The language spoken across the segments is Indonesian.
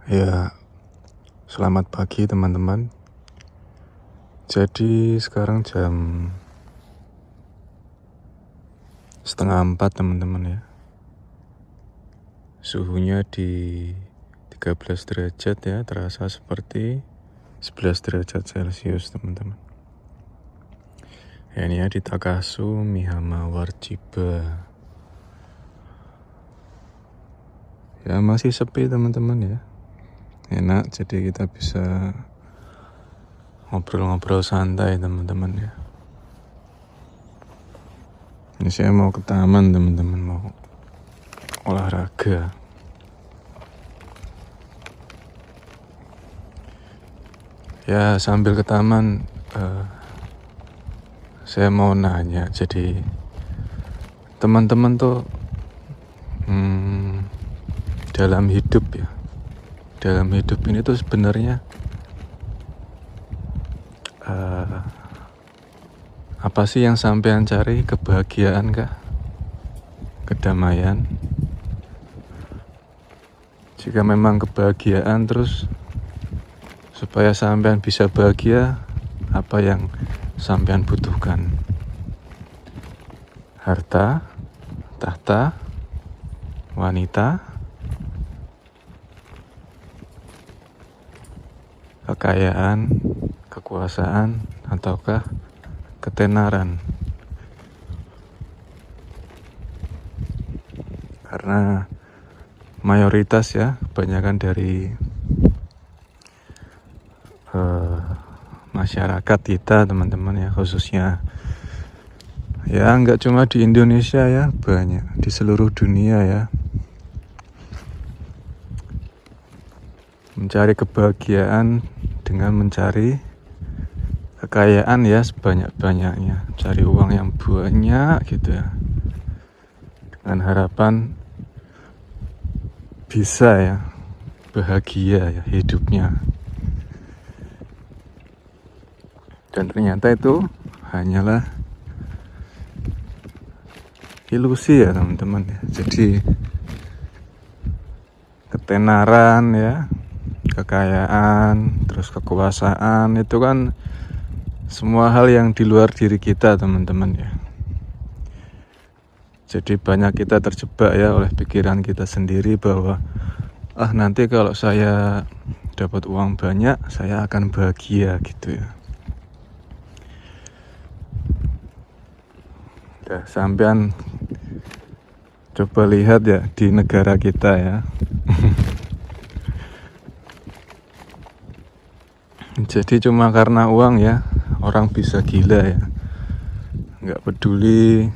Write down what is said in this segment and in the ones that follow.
Ya, selamat pagi teman-teman. Jadi sekarang jam 3:30 teman-teman ya. Suhunya di 13 derajat ya, terasa seperti 11 derajat Celcius teman-teman. Ya, ini ya di Takasu Mihama Warjiba. Ya masih sepi teman-teman ya. Enak, jadi kita bisa ngobrol-ngobrol santai teman-teman ya. Ini saya mau ke taman teman-teman, mau olahraga. Ya sambil ke taman saya mau nanya, jadi teman-teman tuh dalam hidup ini tuh sebenarnya apa sih yang sampean cari? Kebahagiaan kah? Kedamaian? Jika memang kebahagiaan, terus supaya sampean bisa bahagia, apa yang sampean butuhkan? Harta, tahta, wanita, kekayaan, kekuasaan, ataukah ketenaran? Karena mayoritas ya, kebanyakan dari masyarakat kita teman-teman ya, khususnya ya nggak cuma di Indonesia ya, banyak di seluruh dunia ya, mencari kebahagiaan dengan mencari kekayaan ya sebanyak-banyaknya, cari uang yang banyak gitu ya, dengan harapan bisa ya bahagia ya hidupnya. Dan ternyata itu hanyalah ilusi ya teman-teman ya. Jadi ketenaran ya, kekayaan, terus kekuasaan itu kan semua hal yang di luar diri kita teman-teman ya. Jadi banyak kita terjebak ya oleh pikiran kita sendiri bahwa nanti kalau saya dapat uang banyak saya akan bahagia gitu ya. Udah sampean coba lihat ya di negara kita ya. Jadi cuma karena uang ya orang bisa gila ya, nggak peduli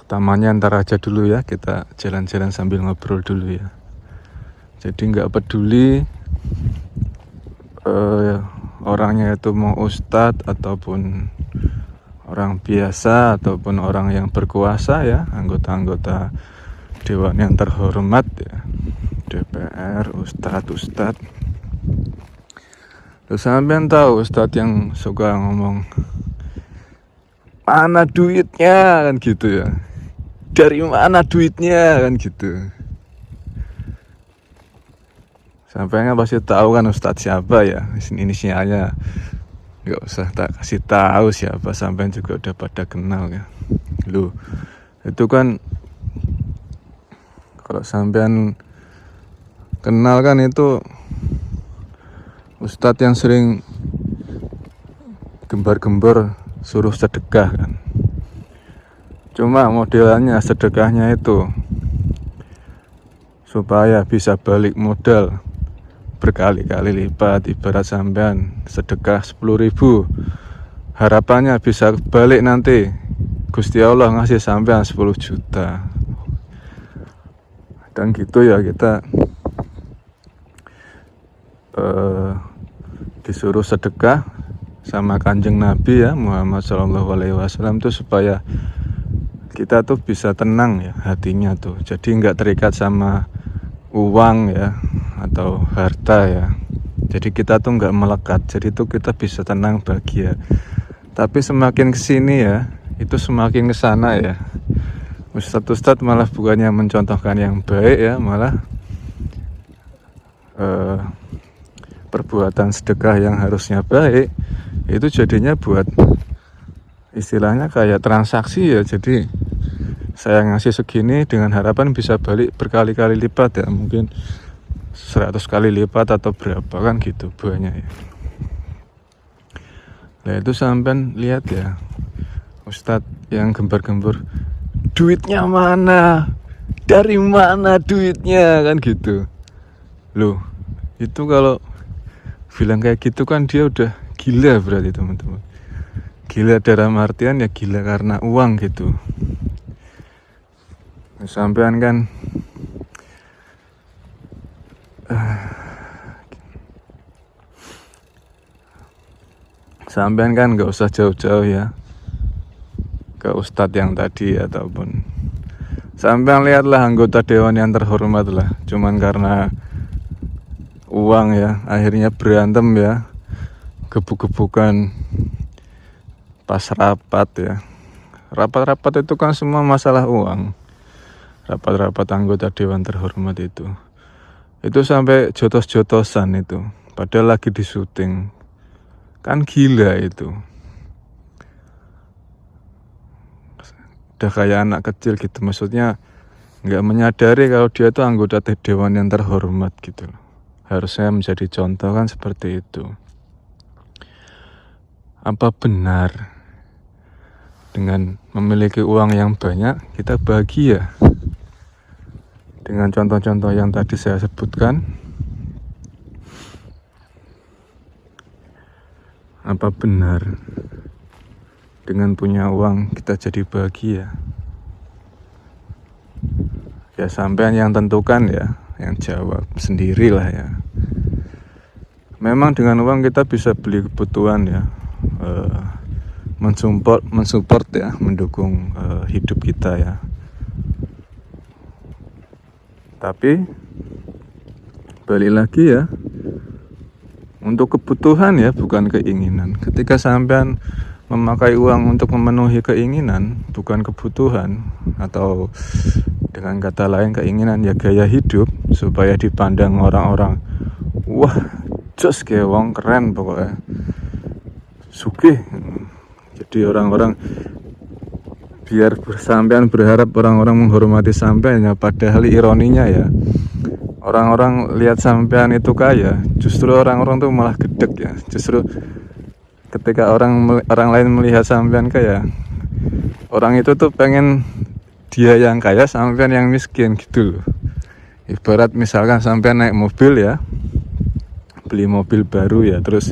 tamannya ntar aja dulu ya, kita jalan-jalan sambil ngobrol dulu ya. Jadi nggak peduli orangnya itu mau ustadz ataupun orang biasa ataupun orang yang berkuasa ya, anggota-anggota dewan yang terhormat ya, DPR, ustadz. Terus sampean tahu ustadz yang suka ngomong mana duitnya kan gitu ya, dari mana duitnya kan gitu. Sampean pasti tahu kan ustadz siapa ya, inisialnya nggak usah tak kasih tahu siapa, sampean juga udah pada kenal ya. Lu itu kan kalau sampean kenal kan itu ustadz yang sering gembar-gembar suruh sedekah kan. Cuma modelannya sedekahnya itu supaya bisa balik modal berkali-kali lipat. Ibarat sampean sedekah 10.000, harapannya bisa balik nanti Gusti Allah ngasih sampean 10 juta. Dan gitu ya, kita disuruh sedekah sama Kanjeng Nabi ya Muhammad SAW tuh supaya kita tuh bisa tenang ya hatinya tuh. Jadi nggak terikat sama uang ya atau harta ya. Jadi kita tuh nggak melekat. Jadi tuh kita bisa tenang, bahagia. Tapi semakin kesini ya, itu semakin kesana ya, Ustadz malah bukannya mencontohkan yang baik ya, malah perbuatan sedekah yang harusnya baik itu jadinya buat istilahnya kayak transaksi ya. Jadi saya ngasih segini dengan harapan bisa balik berkali-kali lipat ya, mungkin 100 kali lipat atau berapa kan gitu banyak ya. Nah itu sampean lihat ya, Ustadz yang gembar-gembur, duitnya mana, dari mana duitnya kan gitu loh. Itu kalau bilang kayak gitu kan dia udah gila berarti teman-teman. Gila dalam artian ya gila karena uang gitu. Sampean kan sampean kan gak usah jauh-jauh ya ke Ustadz yang tadi, ataupun sampean lihatlah anggota dewan yang terhormat lah, cuman karena uang ya akhirnya berantem ya, gebuk-gebukan pas rapat ya. Rapat-rapat itu kan semua masalah uang. Rapat-rapat anggota dewan terhormat itu sampai jotos-jotosan itu, padahal lagi di syuting. Kan gila itu. Udah kayak anak kecil gitu, maksudnya nggak menyadari kalau dia tuh anggota dewan yang terhormat gitu. Harusnya menjadi contoh kan seperti itu. Apa benar dengan memiliki uang yang banyak kita bahagia? Dengan contoh-contoh yang tadi saya sebutkan, apa benar dengan punya uang kita jadi bahagia? Ya sampean yang tentukan ya, yang jawab sendirilah ya. Memang dengan uang kita bisa beli kebutuhan ya, mensupport ya, mendukung hidup kita ya. Tapi balik lagi ya, untuk kebutuhan ya, bukan keinginan. Ketika sampean memakai uang untuk memenuhi keinginan, bukan kebutuhan, atau dengan kata lain keinginan ya gaya hidup, supaya dipandang orang-orang, wah jos kayak wong keren pokoknya, sugih. Jadi orang-orang biar sampean berharap orang-orang menghormati sampean ya, padahal ironinya ya, orang-orang lihat sampean itu kaya, justru orang-orang tuh malah gedek ya. Justru ketika orang lain melihat sampean kaya, orang itu tuh pengen dia yang kaya, sampean yang miskin gitu loh. Ibarat misalkan sampean naik mobil ya, beli mobil baru ya, terus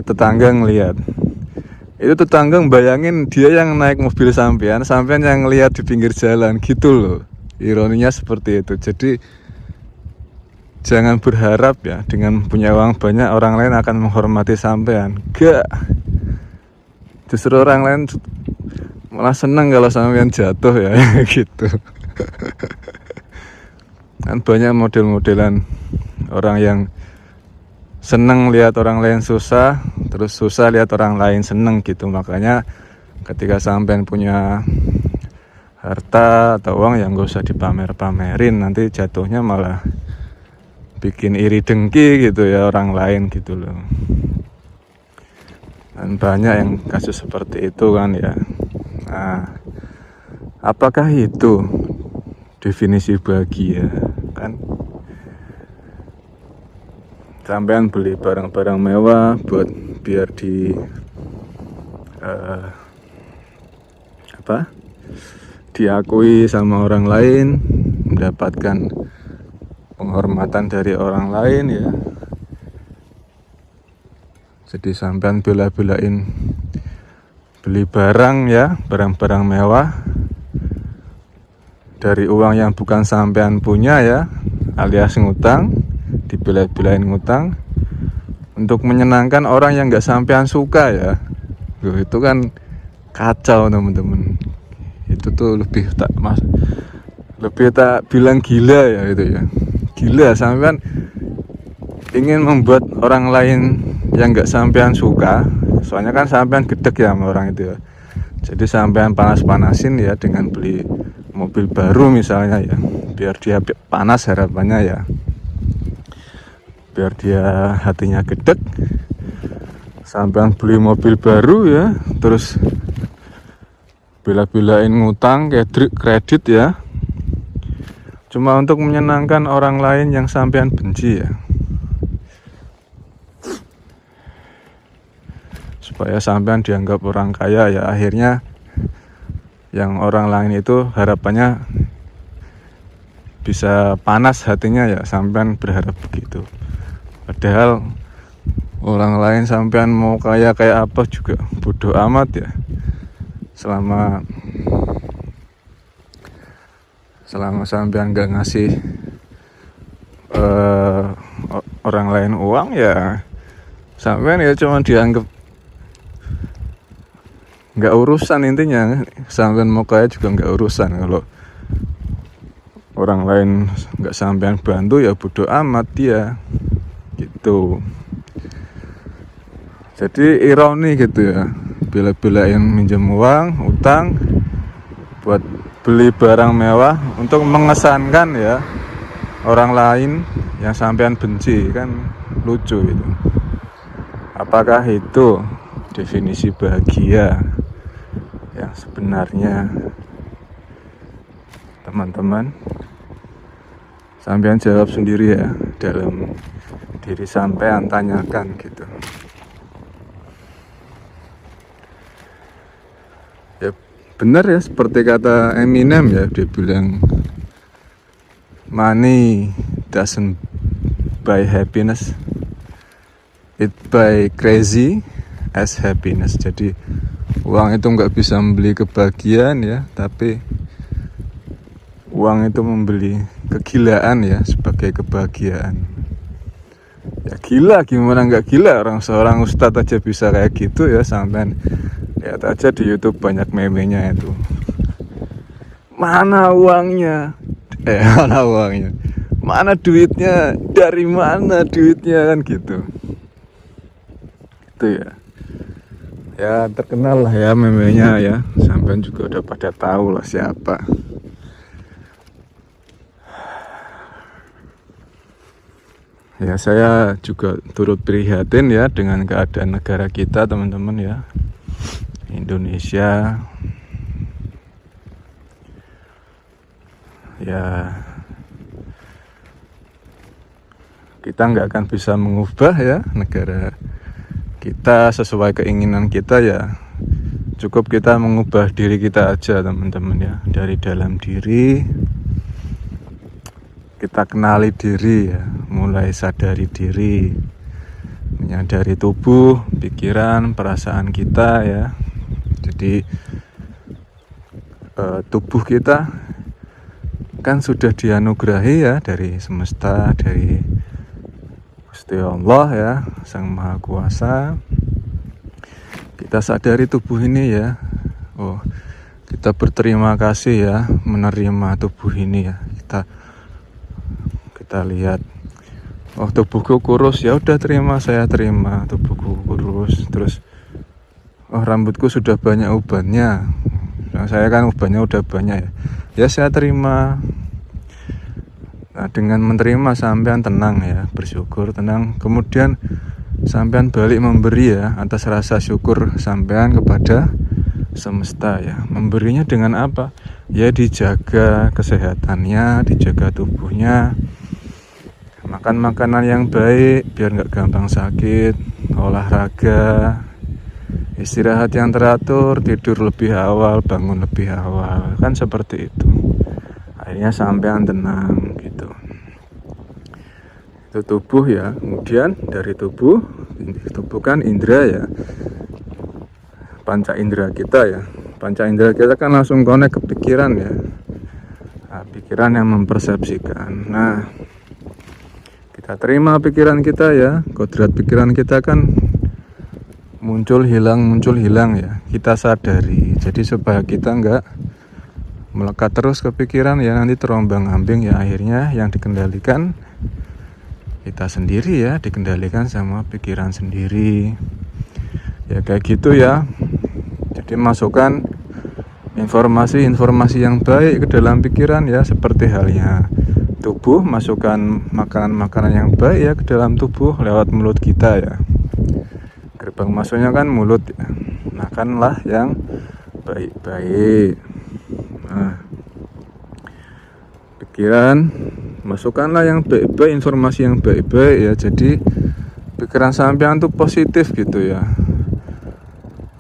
tetangga ngelihat, itu tetangga bayangin dia yang naik mobil sampean yang ngelihat di pinggir jalan gitu loh. Ironinya seperti itu. Jadi jangan berharap ya dengan punya uang banyak orang lain akan menghormati sampean. Gak. Justru orang lain malah seneng kalau sampean jatuh ya gitu. Kan banyak model-modelan orang yang seneng lihat orang lain susah, terus susah lihat orang lain seneng gitu. Makanya ketika sampean punya harta atau uang yang gak usah dipamer-pamerin, nanti jatuhnya malah bikin iri dengki gitu ya orang lain gitu loh. Dan banyak yang kasus seperti itu kan ya. Nah, apakah itu definisi bahagia kan? Sampean beli barang-barang mewah buat biar diakui sama orang lain, mendapatkan penghormatan dari orang lain ya. Jadi sampean bela-belain beli barang ya, barang-barang mewah dari uang yang bukan sampean punya ya, alias ngutang, dibela-belain ngutang untuk menyenangkan orang yang nggak sampean suka ya. Itu kan kacau teman-teman. Itu tuh lebih tak bilang gila ya itu ya. Gila, sampean ingin membuat orang lain yang nggak sampean suka, soalnya kan sampean gedek ya sama orang itu ya. Jadi sampean panas-panasin ya dengan beli mobil baru misalnya ya, biar dia panas harapannya ya, biar dia hatinya gedek. Sampean beli mobil baru ya, terus bela-belain ngutang kredit ya, cuma untuk menyenangkan orang lain yang sampean benci ya, supaya sampean dianggap orang kaya ya. Akhirnya yang orang lain itu harapannya bisa panas hatinya ya, sampean berharap begitu. Padahal orang lain sampean mau kaya kayak apa juga bodoh amat ya, selama sampean gak ngasih orang lain uang ya, sampean ya cuma dianggap nggak urusan. Intinya sampean mau kaya juga nggak urusan. Kalau orang lain nggak sampean bantu ya bodoh amat dia gitu. Jadi ironi gitu ya, bela-belain minjem uang, utang buat beli barang mewah untuk mengesankan ya orang lain yang sampean benci. Kan lucu itu. Apakah itu definisi bahagia yang sebenarnya, teman-teman? Sampean jawab sendiri ya, dalam diri sampean tanyakan gitu. Ya benar ya, seperti kata Eminem ya, dia bilang money doesn't buy happiness, it buy crazy as happiness. Jadi uang itu nggak bisa membeli kebahagiaan ya, tapi uang itu membeli kegilaan ya sebagai kebahagiaan. Ya gila, gimana nggak gila, seorang ustadz aja bisa kayak gitu ya. Sampean lihat aja di YouTube banyak meme-nya itu. Mana uangnya? Mana uangnya? Mana duitnya? Dari mana duitnya, kan gitu. Itu ya. Ya terkenal lah ya meme-nya ya. Sampean juga udah pada tahu lah siapa. Ya saya juga turut prihatin ya dengan keadaan negara kita, teman-teman ya. Indonesia ya, kita nggak akan bisa mengubah ya negara kita sesuai keinginan kita ya. Cukup kita mengubah diri kita aja, teman-teman ya. Dari dalam diri kita kenali diri ya, mulai sadari diri, menyadari tubuh, pikiran, perasaan kita ya. Jadi tubuh kita kan sudah dianugerahi ya dari semesta, dari Gusti Allah ya, Sang Maha Kuasa. Kita sadari tubuh ini ya. Oh, kita berterima kasih ya menerima tubuh ini ya. Kita lihat, oh tubuhku kurus, ya udah terima, saya terima tubuhku kurus. Terus oh rambutku sudah banyak ubannya, nah, saya kan ubannya udah banyak ya, ya saya terima. Nah dengan menerima sampean tenang ya, bersyukur, tenang. Kemudian sampean balik memberi ya, atas rasa syukur sampean kepada semesta ya. Memberinya dengan apa? Ya dijaga kesehatannya, dijaga tubuhnya, makan makanan yang baik biar nggak gampang sakit, olahraga, istirahat yang teratur, tidur lebih awal, bangun lebih awal, kan seperti itu. Akhirnya sampean tenang gitu. Itu tubuh ya. Kemudian dari tubuh kan indera ya, panca indera kita ya. Panca indera kita kan langsung connect ke pikiran ya. Nah, pikiran yang mempersepsikan. Nah, kita terima pikiran kita ya. Kodrat pikiran kita kan muncul hilang ya. Kita sadari. Jadi supaya kita nggak melekat terus ke pikiran ya, nanti terombang-ambing ya. Akhirnya yang dikendalikan kita sendiri ya, dikendalikan sama pikiran sendiri ya, kayak gitu ya. Jadi masukkan informasi-informasi yang baik ke dalam pikiran ya, seperti halnya tubuh, masukkan makanan-makanan yang baik ya ke dalam tubuh lewat mulut kita ya. Gerbang masuknya kan mulut ya. Makanlah yang baik-baik. Nah, pikiran masukkanlah yang baik-baik, informasi yang baik-baik ya. Jadi pikiran sampean tuh positif gitu ya.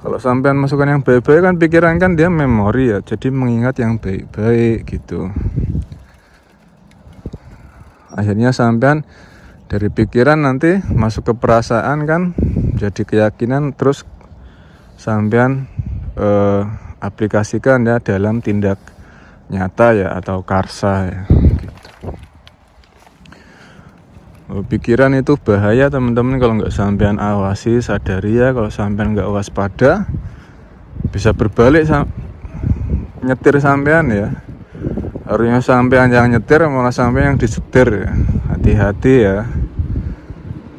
Kalau sampean masukkan yang baik-baik kan pikiran kan dia memori ya, jadi mengingat yang baik-baik gitu. Akhirnya sampean dari pikiran nanti masuk ke perasaan kan, jadi keyakinan, terus sampean aplikasikan ya dalam tindak nyata ya, atau karsa ya gitu. Pikiran itu bahaya teman-teman kalau nggak sampean awasi, sadari ya. Kalau sampean nggak waspada bisa berbalik nyetir sampean ya. Harusnya sampean yang nyetir, malah sampean yang disetir ya. Hati-hati ya.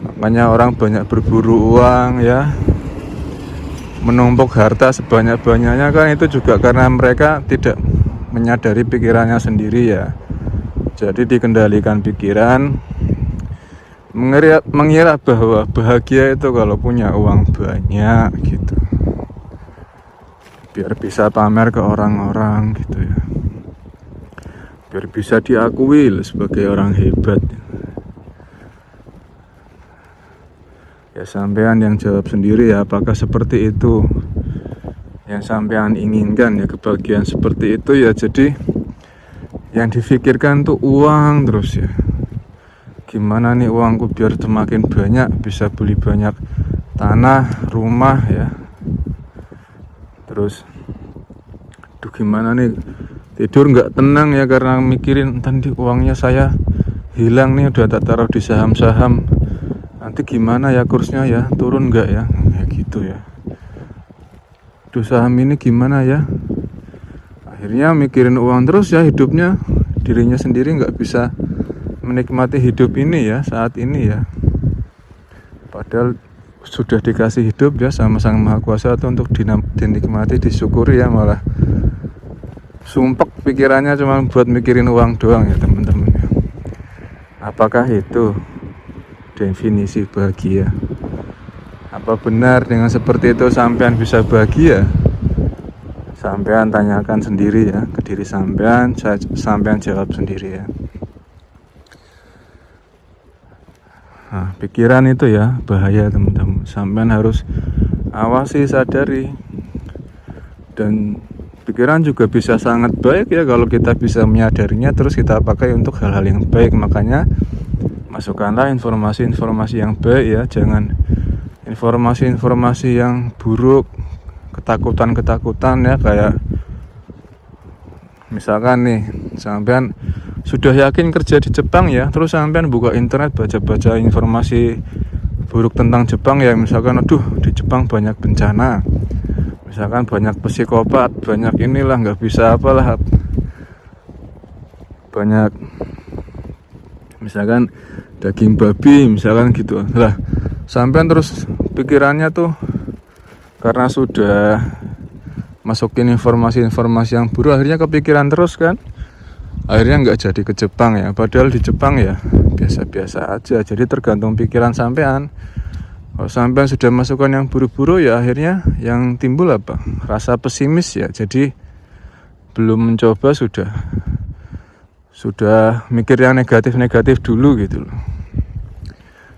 Makanya orang banyak berburu uang ya, menumpuk harta sebanyak-banyaknya kan itu juga karena mereka tidak menyadari pikirannya sendiri ya. Jadi dikendalikan pikiran, mengira bahwa bahagia itu kalau punya uang banyak gitu, biar bisa pamer ke orang-orang gitu ya, biar bisa diakui sebagai orang hebat ya. Sampean yang jawab sendiri ya, apakah seperti itu yang sampean inginkan ya, kebahagiaan seperti itu ya. Jadi yang difikirkan tuh uang terus ya. Gimana nih uangku biar semakin banyak, bisa beli banyak tanah, rumah ya. Terus gimana nih, tidur nggak tenang ya karena mikirin nanti uangnya saya hilang nih, udah tak taruh di saham-saham, nanti gimana ya kursnya ya, turun nggak ya, kayak gitu ya. Duh, saham ini gimana ya. Akhirnya mikirin uang terus ya, hidupnya dirinya sendiri nggak bisa menikmati hidup ini ya, saat ini ya. Padahal sudah dikasih hidup ya sama Sang Maha Kuasa itu untuk dinikmati, disyukuri ya, malah sumpek pikirannya cuma buat mikirin uang doang ya teman-teman. Apakah itu definisi bahagia? Apa benar dengan seperti itu sampean bisa bahagia? Sampean tanyakan sendiri ya ke diri sampean, sampean jawab sendiri ya. Nah, pikiran itu ya bahaya teman-teman. Sampean harus awasi, sadari. Dan pikiran juga bisa sangat baik ya kalau kita bisa menyadarinya, terus kita pakai untuk hal-hal yang baik. Makanya masukkanlah informasi-informasi yang baik ya. Jangan informasi-informasi yang buruk, ketakutan-ketakutan ya. Kayak misalkan nih, sampean sudah yakin kerja di Jepang ya, terus sampean buka internet, baca-baca informasi buruk tentang Jepang ya. Misalkan aduh di Jepang banyak bencana, misalkan banyak psikopat, banyak inilah, nggak bisa apalah, banyak misalkan daging babi misalkan gitu lah. Sampean terus pikirannya tuh karena sudah masukin informasi-informasi yang buruk, akhirnya kepikiran terus kan. Akhirnya nggak jadi ke Jepang ya, padahal di Jepang ya biasa-biasa aja. Jadi tergantung pikiran sampean. Kalau sampean sudah masukkan yang buruk-buruk ya, akhirnya yang timbul apa? Rasa pesimis ya. Jadi belum mencoba sudah mikir yang negatif-negatif dulu gitu loh.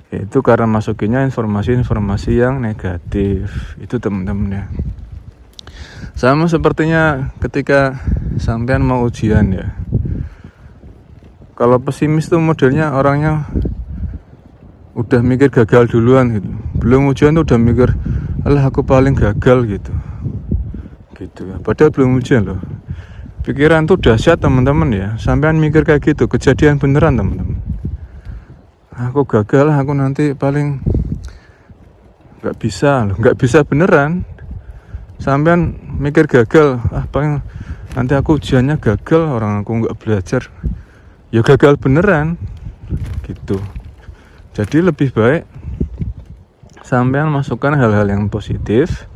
Itu karena masukinnya informasi-informasi yang negatif. Itu teman-teman ya. Sama sepertinya ketika sampean mau ujian ya. Kalau pesimis tuh modelnya orangnya udah mikir gagal duluan gitu. Belum ujian tuh udah mikir, alah aku paling gagal gitu. Gitu ya. Padahal belum ujian loh. Pikiran tuh dahsyat teman-teman ya. Sampean mikir kayak gitu, kejadian beneran teman-teman. Aku gagal, aku nanti paling nggak bisa beneran. Sampean mikir gagal, paling nanti aku ujiannya gagal, orang aku nggak belajar. Ya gagal beneran gitu. Jadi lebih baik sampean masukkan hal-hal yang positif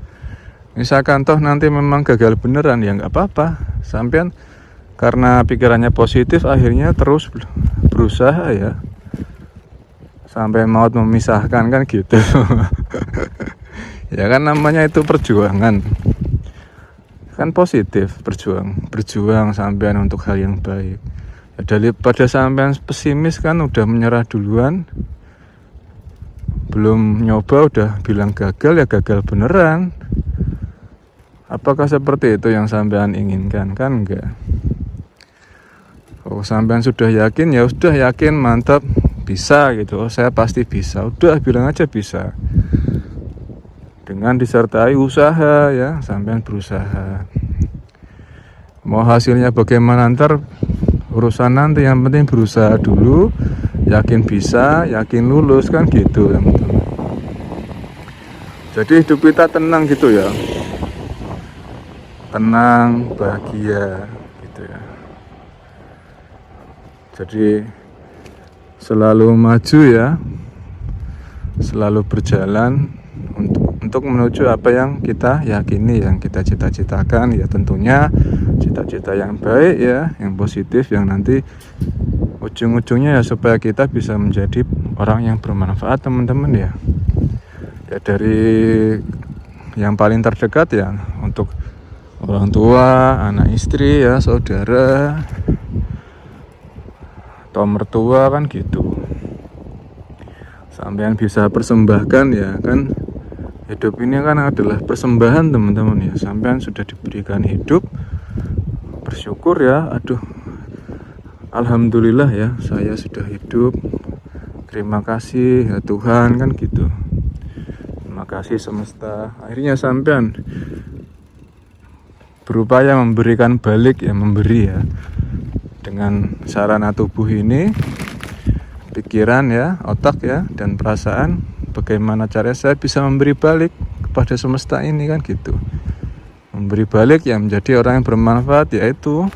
Misalkan toh nanti memang gagal beneran, ya nggak apa-apa. Sampean karena pikirannya positif akhirnya terus berusaha ya, sampai maut memisahkan kan gitu. Ya kan namanya itu perjuangan, kan positif, berjuang sampean untuk hal yang baik ya, daripada sampean pesimis kan udah menyerah duluan, belum nyoba udah bilang gagal, ya gagal beneran. Apakah seperti itu yang sampean inginkan? Kan enggak. Oh, sampean sudah yakin, ya sudah yakin, mantap, bisa gitu. Oh, saya pasti bisa. Udah bilang aja bisa. Dengan disertai usaha ya, sampean berusaha. Mau hasilnya bagaimana ntar urusan nanti, yang penting berusaha dulu, yakin bisa, yakin lulus, kan gitu teman-teman. Jadi hidup kita tenang gitu ya, tenang, bahagia gitu ya. Jadi selalu maju ya, selalu berjalan untuk menuju apa yang kita yakini, yang kita cita-citakan ya, tentunya cita-cita yang baik ya, yang positif, yang nanti ujung-ujungnya ya supaya kita bisa menjadi orang yang bermanfaat teman-teman ya. Ya dari yang paling terdekat ya, untuk orang tua, anak istri ya, saudara atau mertua kan gitu. Sampean bisa persembahkan ya kan. Hidup ini kan adalah persembahan teman-teman ya. Sampean sudah diberikan hidup, bersyukur ya. Aduh, alhamdulillah ya, saya sudah hidup. Terima kasih ya Tuhan, kan gitu. Terima kasih semesta. Akhirnya sampean berupaya memberikan balik ya, memberi ya, dengan sarana tubuh ini, pikiran ya, otak ya, dan perasaan. Bagaimana caranya saya bisa memberi balik kepada semesta ini, kan gitu. Memberi balik yang menjadi orang yang bermanfaat, yaitu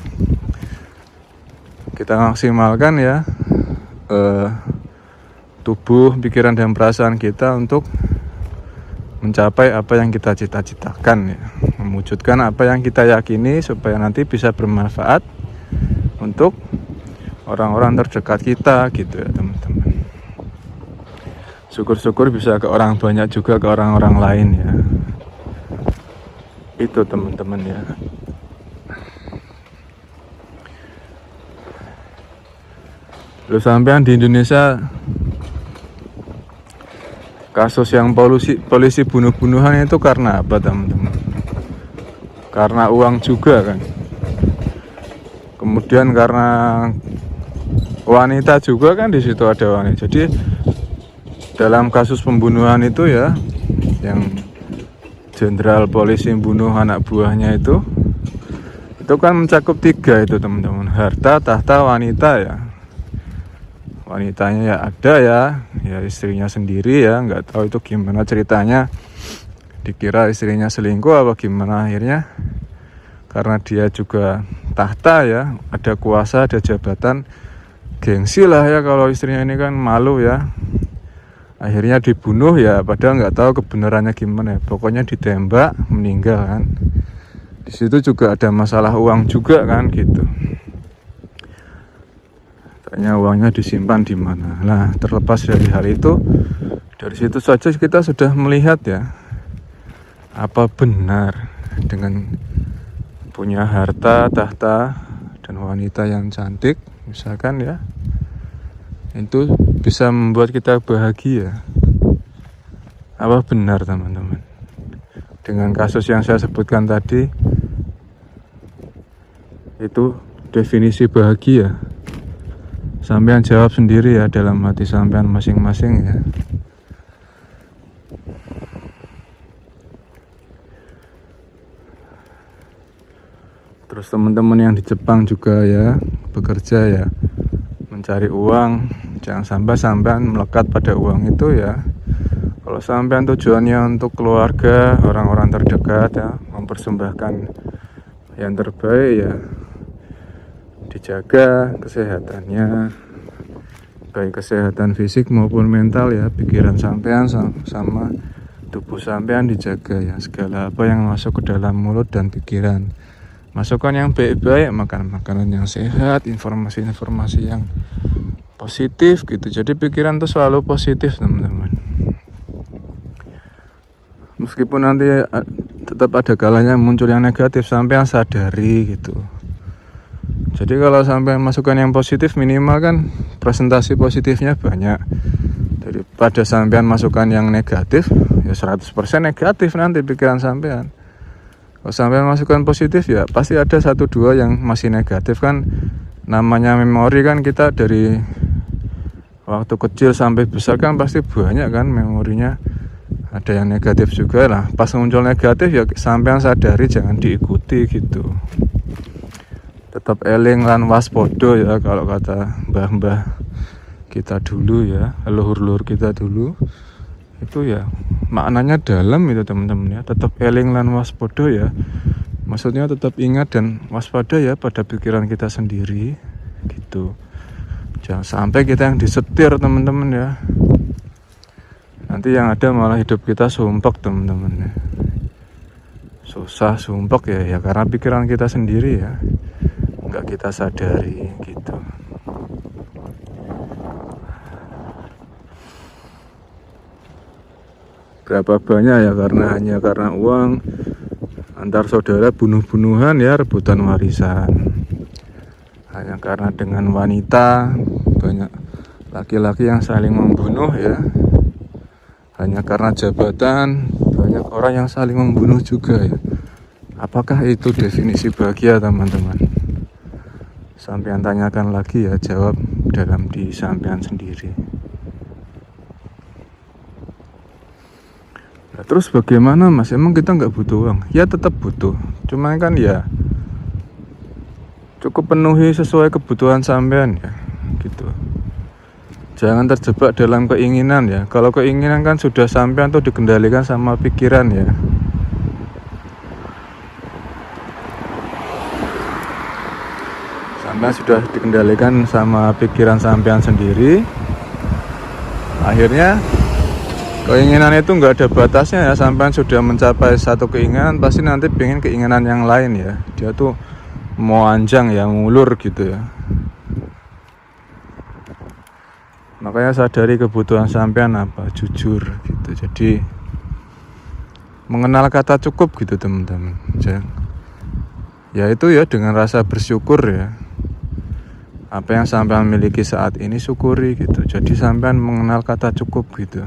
kita maksimalkan ya tubuh, pikiran, dan perasaan kita untuk mencapai apa yang kita cita-citakan ya, mewujudkan apa yang kita yakini supaya nanti bisa bermanfaat untuk orang-orang terdekat kita gitu ya teman-teman. Syukur-syukur bisa ke orang banyak juga, ke orang-orang lain ya. Itu teman-teman ya. Lu sampean di Indonesia kasus yang polisi bunuh-bunuhan itu karena apa teman-teman? Karena uang juga kan. Kemudian karena wanita juga kan, di situ ada wanita. Jadi dalam kasus pembunuhan itu ya, yang jenderal polisi bunuh anak buahnya itu kan mencakup 3 itu teman-teman. Harta, tahta, wanita ya. Wanitanya ya ada ya istrinya sendiri ya, nggak tahu itu gimana ceritanya. Dikira istrinya selingkuh apa gimana, akhirnya karena dia juga tahta ya, ada kuasa, ada jabatan, gengsi lah ya kalau istrinya ini kan, malu ya. Akhirnya dibunuh ya, padahal nggak tahu kebenarannya gimana. Pokoknya ditembak, meninggal kan. Di situ juga ada masalah uang juga kan gitu. Tanya uangnya disimpan di mana. Nah, terlepas dari hal itu, dari situ saja kita sudah melihat ya, apa benar dengan punya harta, tahta, dan wanita yang cantik misalkan ya, itu bisa membuat kita bahagia. Apa benar teman-teman dengan kasus yang saya sebutkan tadi? Itu definisi bahagia. Sampean jawab sendiri ya dalam hati sampean masing-masing ya. Terus teman-teman yang di Jepang juga ya, bekerja ya, mencari uang, jangan sampai sampean melekat pada uang itu ya. Kalau sampean tujuannya untuk keluarga, orang-orang terdekat ya, mempersembahkan yang terbaik ya, dijaga kesehatannya, baik kesehatan fisik maupun mental ya, pikiran sampean sama tubuh sampean dijaga ya, segala apa yang masuk ke dalam mulut dan pikiran, masukkan yang baik-baik, makan makanan yang sehat, informasi-informasi yang positif gitu. Jadi pikiran tuh selalu positif teman-teman, meskipun nanti tetap ada kalanya muncul yang negatif, sampean sadari gitu. Jadi kalau sampean masukkan yang positif, minimal kan presentasi positifnya banyak. Daripada sampean masukkan yang negatif, ya 100% negatif nanti pikiran sampean. Kalau sampean masukkan positif, ya pasti ada 1-2 yang masih negatif kan. Namanya memori kan, kita dari waktu kecil sampai besar kan pasti banyak kan memorinya. Ada yang negatif juga lah. Pas muncul negatif ya sampean sadari, jangan diikuti gitu. Tetap eling lan waspada ya, kalau kata mbah-mbah kita dulu ya, leluhur-leluhur kita dulu. Itu ya maknanya dalam itu teman-teman ya. Tetap eling lan waspada ya, maksudnya tetap ingat dan waspada ya pada pikiran kita sendiri gitu. Jangan sampai kita yang disetir teman-teman ya. Nanti yang ada malah hidup kita sumpek teman-teman ya. Susah sumpek ya karena pikiran kita sendiri ya, nggak kita sadari gitu. Berapa banyak ya hanya karena uang, antar saudara bunuh-bunuhan ya, rebutan warisan. Hanya karena dengan wanita, banyak laki-laki yang saling membunuh ya. Hanya karena jabatan, banyak orang yang saling membunuh juga ya. Apakah itu definisi bahagia teman-teman? Sampean tanyakan lagi ya, jawab dalam diri sampean sendiri. Nah, terus bagaimana mas? Emang kita nggak butuh uang? Ya tetap butuh. Cuma kan ya cukup penuhi sesuai kebutuhan sampean ya, gitu. Jangan terjebak dalam keinginan ya. Kalau keinginan kan sudah sampean tuh dikendalikan sama pikiran ya. Sampean sudah dikendalikan sama pikiran sampean sendiri. Akhirnya keinginan itu nggak ada batasnya ya. Sampean sudah mencapai satu keinginan, pasti nanti pengen keinginan yang lain ya. Dia tuh mau anjang ya, ngulur gitu ya. Makanya sadari kebutuhan sampean apa, jujur gitu. Jadi mengenal kata cukup gitu teman-teman. Ya itu ya dengan rasa bersyukur ya. Apa yang sampean miliki saat ini syukuri gitu. Jadi sampean mengenal kata cukup gitu.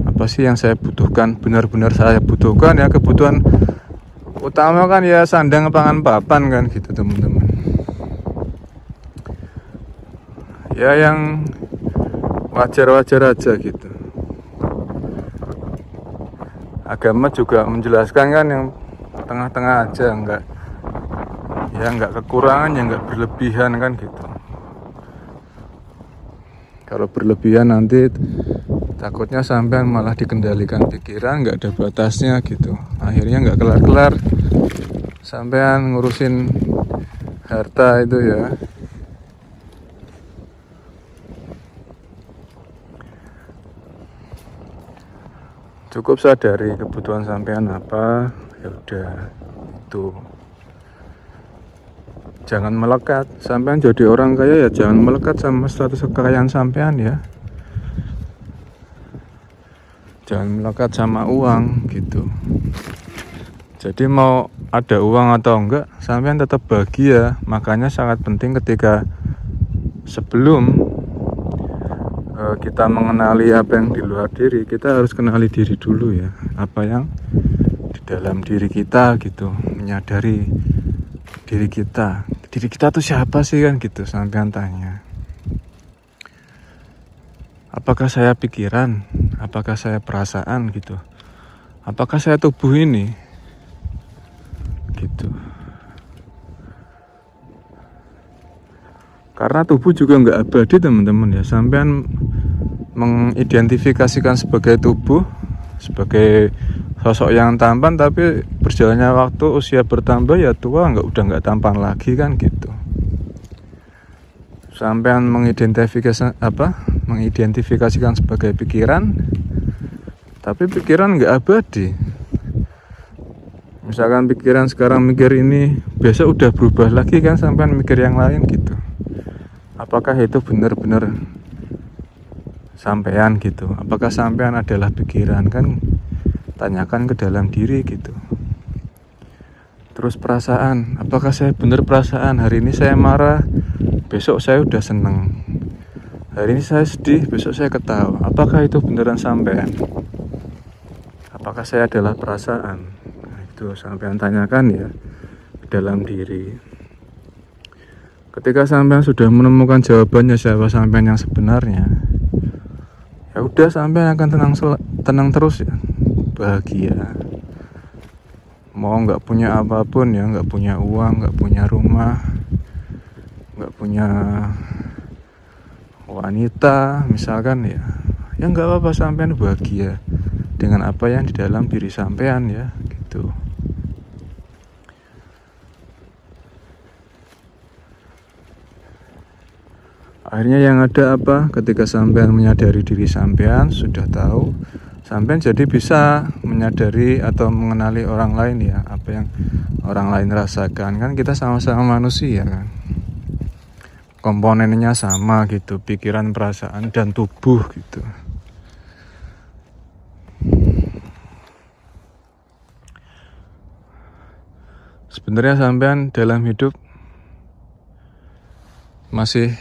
Apa sih yang saya butuhkan, benar-benar saya butuhkan ya. Kebutuhan utama kan ya sandang pangan papan kan gitu teman-teman. Ya yang wajar-wajar aja gitu. Agama juga menjelaskan kan yang tengah-tengah aja, enggak kekurangan, ya enggak berlebihan kan gitu. Kalau berlebihan nanti takutnya sampean malah dikendalikan pikiran, enggak ada batasnya gitu. Akhirnya enggak kelar-kelar sampean ngurusin harta itu ya. Cukup sadari kebutuhan sampean apa, ya udah itu. Jangan melekat, sampean jadi orang kaya ya jangan melekat sama status kekayaan sampean ya. Jangan melekat sama uang gitu. Jadi mau ada uang atau enggak, sampean tetap bahagia. Makanya sangat penting ketika sebelum kita mengenali apa yang di luar diri, kita harus kenali diri dulu ya. Apa yang di dalam diri kita gitu, menyadari diri kita. Diri kita tuh siapa sih kan gitu, sampean tanya. Apakah saya pikiran? Apakah saya perasaan gitu? Apakah saya tubuh ini? Gitu. Karena tubuh juga nggak abadi teman-teman ya. Sampean mengidentifikasikan sebagai tubuh, sebagai sosok yang tampan, tapi berjalannya waktu, usia bertambah ya tua, udah nggak tampan lagi kan gitu. Sampean mengidentifikasikan sebagai pikiran, Tapi pikiran nggak abadi. Misalkan pikiran sekarang mikir ini, besok udah berubah lagi kan, sampean mikir yang lain gitu. Apakah itu benar-benar sampean gitu? Apakah sampean adalah pikiran? Kan tanyakan ke dalam diri gitu. Terus perasaan, apakah saya benar perasaan? Hari ini saya marah, besok saya udah seneng. Hari ini saya sedih, besok saya ketawa. Apakah itu beneran sampean? Apakah saya adalah perasaan? Nah, itu sampean tanyakan ya dalam diri. Ketika sampean sudah menemukan jawabannya siapa sampean yang sebenarnya, ya udah sampean akan tenang terus ya, bahagia. Mau nggak punya apapun ya, nggak punya uang, nggak punya rumah, nggak punya wanita misalkan ya nggak apa-apa, sampean bahagia dengan apa yang di dalam diri sampean ya gitu. Akhirnya yang ada apa? Ketika sampean menyadari diri sampean, sudah tahu, sampean jadi bisa menyadari atau mengenali orang lain ya, apa yang orang lain rasakan. Kan kita sama-sama manusia kan, komponennya sama gitu, pikiran, perasaan, dan tubuh gitu. Sebenarnya sampean dalam hidup masih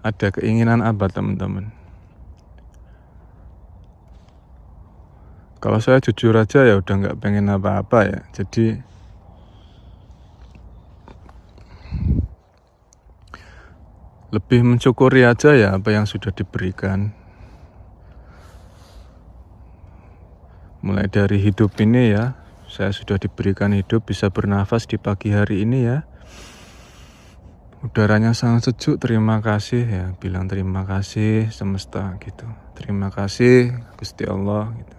ada keinginan apa teman-teman? Kalau saya jujur aja ya udah nggak pengen apa-apa ya. Jadi lebih mensyukuri aja ya apa yang sudah diberikan. Mulai dari hidup ini ya, saya sudah diberikan hidup, bisa bernafas di pagi hari ini ya. Udaranya sangat sejuk, terima kasih ya, bilang terima kasih semesta gitu. Terima kasih Gusti Allah gitu.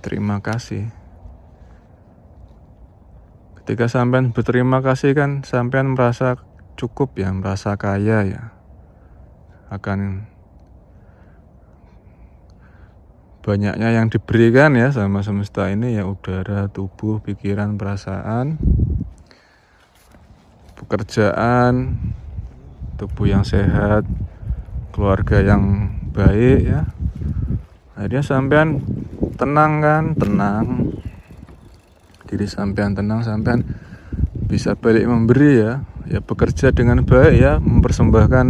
Terima kasih. Ketika sampean berterima kasih kan sampean merasa cukup ya, merasa kaya ya. Akan banyaknya yang diberikan ya sama semesta ini ya, udara, tubuh, pikiran, perasaan, pekerjaan, tubuh yang sehat, keluarga yang baik ya. Akhirnya sampean tenang kan, tenang. Diri sampean tenang, sampean bisa balik memberi ya. Ya bekerja dengan baik ya, mempersembahkan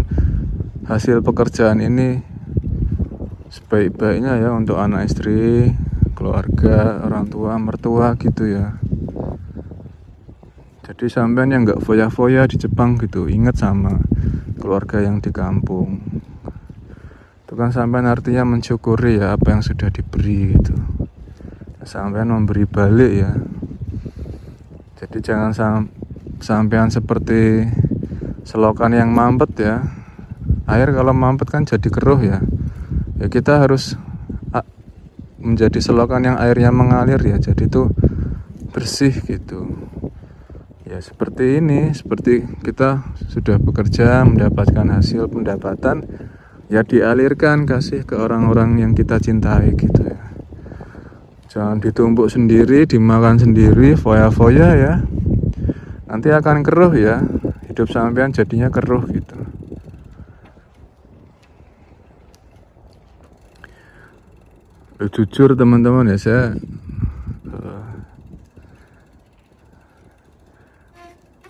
hasil pekerjaan ini sebaik-baiknya ya untuk anak istri, keluarga, orang tua, mertua gitu ya. Jadi sampean yang nggak foya-foya di Jepang gitu, ingat sama keluarga yang di kampung. Itu kan sampean artinya mensyukuri ya apa yang sudah diberi gitu. Sampean memberi balik ya. Jadi jangan sampean seperti selokan yang mampet ya. Air kalau mampet kan jadi keruh ya. Ya kita harus menjadi selokan yang airnya mengalir ya. Jadi itu bersih gitu. Ya seperti ini, seperti kita sudah bekerja mendapatkan hasil pendapatan, ya dialirkan kasih ke orang-orang yang kita cintai gitu ya. Jangan ditumpuk sendiri, dimakan sendiri, foya-foya ya. Nanti akan keruh ya, hidup sampean jadinya keruh gitu. Jujur teman-teman ya, saya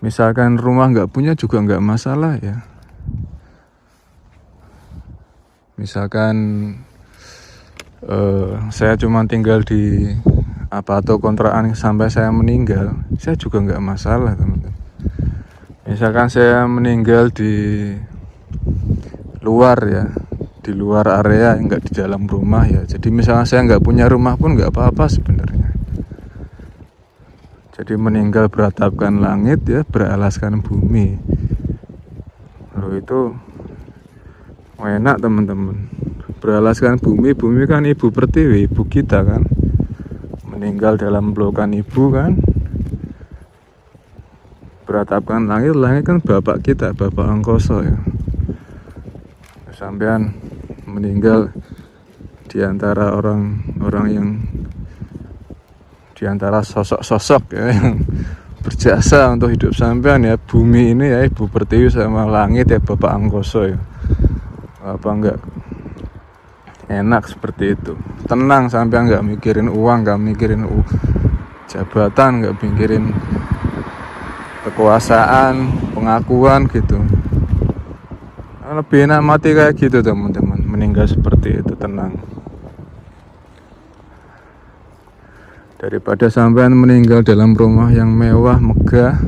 misalkan rumah nggak punya juga nggak masalah ya. Misalkan saya cuma tinggal di atau kontrakan sampai saya meninggal, saya juga nggak masalah teman-teman. Misalkan saya meninggal di luar ya, di luar area, nggak di dalam rumah ya. Jadi misalnya saya nggak punya rumah pun nggak apa-apa sebenarnya. Jadi meninggal beratapkan langit ya, beralaskan bumi. Lalu itu enak teman-teman. Beralaskan bumi, bumi kan ibu pertiwi, ibu kita kan. Meninggal dalam pelukan ibu kan. Beratapkan langit, langit kan bapak kita, bapak angkoso ya. Sampean meninggal di antara orang-orang yang di antara sosok-sosok ya yang berjasa untuk hidup sampean ya, bumi ini ya, Ibu Pertiwi sama langit ya, Bapak Angkoso ya. Apa enggak enak seperti itu? Tenang, sampean enggak mikirin uang, enggak mikirin jabatan, enggak mikirin kekuasaan, pengakuan gitu. Lebih enak mati kayak gitu teman-teman, meninggal seperti itu, tenang. Daripada sampean meninggal dalam rumah yang mewah, megah,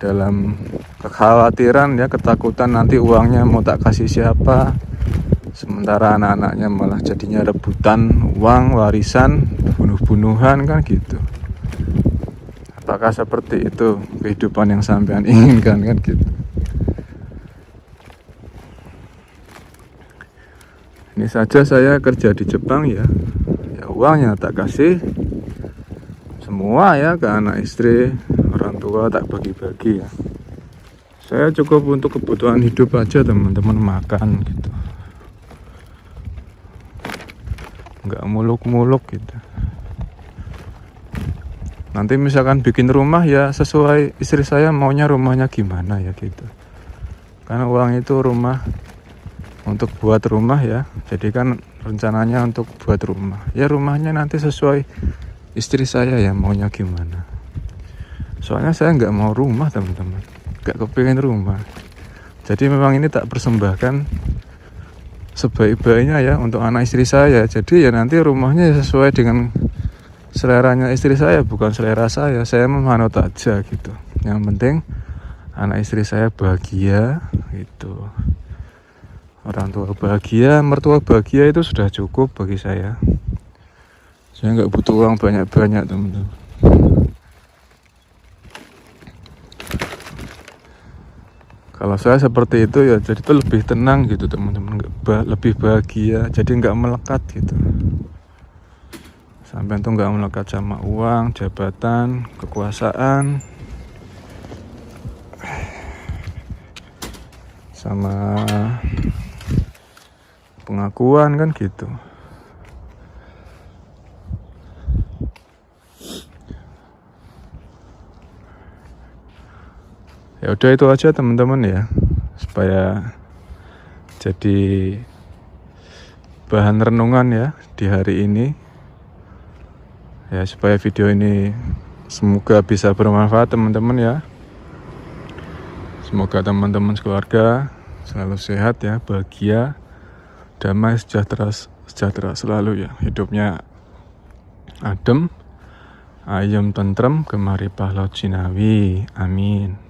dalam kekhawatiran ya, ketakutan nanti uangnya mau tak kasih siapa, sementara anak-anaknya malah jadinya rebutan uang, warisan, bunuh-bunuhan kan gitu. Apakah seperti itu kehidupan yang sampean inginkan kan gitu? Ini saja saya kerja di Jepang ya uangnya tak kasih semua ya ke anak istri, orang tua tak bagi-bagi ya. Saya cukup untuk kebutuhan hidup aja teman-teman, makan gitu, nggak muluk-muluk gitu. Nanti misalkan bikin rumah ya sesuai istri saya maunya rumahnya gimana ya gitu, karena uang itu rumah untuk buat rumah ya, jadi kan rencananya untuk buat rumah ya, rumahnya nanti sesuai istri saya ya maunya gimana. Soalnya saya nggak mau rumah teman-teman, nggak kepingin rumah. Jadi memang ini tak persembahkan sebaik-baiknya ya untuk anak istri saya. Jadi ya nanti rumahnya sesuai dengan seleranya istri saya, bukan selera saya. Saya memanut aja gitu. Yang penting anak istri saya bahagia gitu. Orang tua bahagia, mertua bahagia, itu sudah cukup bagi saya. Saya nggak butuh uang banyak-banyak teman-teman. Kalau saya seperti itu ya, jadi itu lebih tenang gitu teman-teman, lebih bahagia, jadi nggak melekat gitu. Sampai tuh nggak melekat sama uang, jabatan, kekuasaan, sama pengakuan kan gitu. Ya udah itu aja teman-teman ya, supaya jadi bahan renungan ya di hari ini ya, supaya video ini semoga bisa bermanfaat teman-teman ya. Semoga teman-teman sekeluarga selalu sehat ya, bahagia, damai, sejahtera selalu ya, hidupnya adem, ayem, tentrem, gemari pahlaut Cinawi, amin.